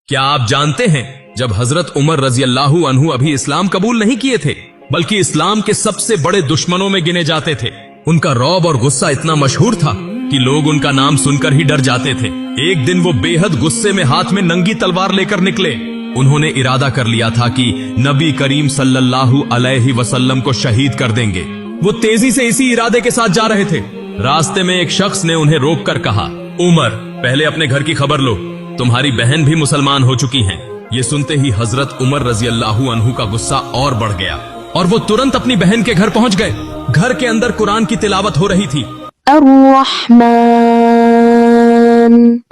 क्या आप जानते हैं जब हजरत उमर रजी अल्लाहु अन्हु अभी इस्लाम कबूल नहीं किए थे, बल्कि इस्लाम के सबसे बड़े दुश्मनों में गिने जाते थे। उनका रौब और गुस्सा इतना मशहूर था कि लोग उनका नाम सुनकर ही डर जाते थे। एक दिन वो बेहद गुस्से में हाथ में नंगी तलवार लेकर निकले। उन्होंने इरादा कर लिया था कि नबी करीम सल्लल्लाहु अलैहि वसल्लम को शहीद कर देंगे। वो तेजी से इसी इरादे के साथ जा रहे थे। रास्ते में एक शख्स ने उन्हें रोककर कहा, उमर, पहले अपने घर की खबर लो, तुम्हारी बहन भी मुसलमान हो चुकी हैं। ये सुनते ही हजरत उमर रजी अल्लाहु अन्हु का गुस्सा और बढ़ गया और वो तुरंत अपनी बहन के घर पहुंच गए। घर के अंदर कुरान की तिलावत हो रही थी। अर्रहमान।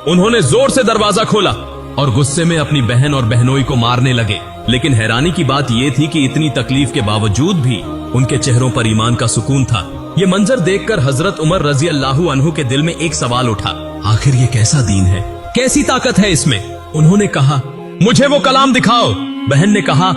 उन्होंने जोर से दरवाजा खोला और गुस्से में अपनी बहन और बहनोई को मारने लगे। लेकिन हैरानी की बात यह थी कि इतनी तकलीफ के बावजूद भी उनके चेहरों पर ईमान का सुकून था। ये मंजर देखकर हजरत उमर रजी अल्लाहु अन्हु के दिल में एक सवाल उठा, आखिर ये कैसा दीन है, कैसी ताकत है इसमें। उन्होंने कहा, मुझे वो कलाम दिखाओ। बहन ने कहा,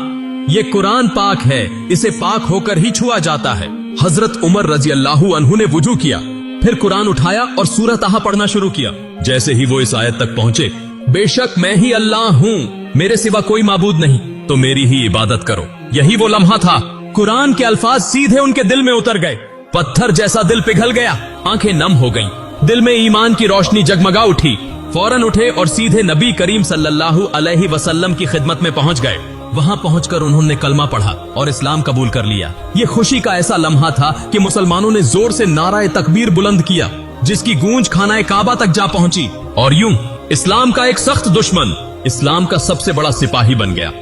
ये कुरान पाक है, इसे पाक होकर ही छुआ जाता है। हजरत उमर रजी अल्लाहु अन्हु ने वुजू किया, फिर कुरान उठाया और सूरह ताहा पढ़ना शुरू किया। जैसे ही वो इस आयत तक पहुंचे, बेशक मैं ही अल्लाह हूँ, मेरे सिवा कोई माबूद नहीं, तो मेरी ही इबादत करो। यही वो लम्हा था, कुरान के अल्फाज सीधे उनके दिल में उतर गए। पत्थर जैसा दिल पिघल गया, आंखें नम हो गईं, दिल में ईमान की रोशनी जगमगा उठी। फौरन उठे और सीधे नबी करीम सल्लल्लाहु अलैहि वसल्लम की खिदमत में पहुंच गए। वहां पहुंचकर उन्होंने कलमा पढ़ा और इस्लाम कबूल कर लिया। ये खुशी का ऐसा लम्हा था कि मुसलमानों ने जोर से नाराए तकबीर बुलंद किया, जिसकी गूंज खानाए काबा तक जा पहुंची। और यूं इस्लाम का एक सख्त दुश्मन इस्लाम का सबसे बड़ा सिपाही बन गया।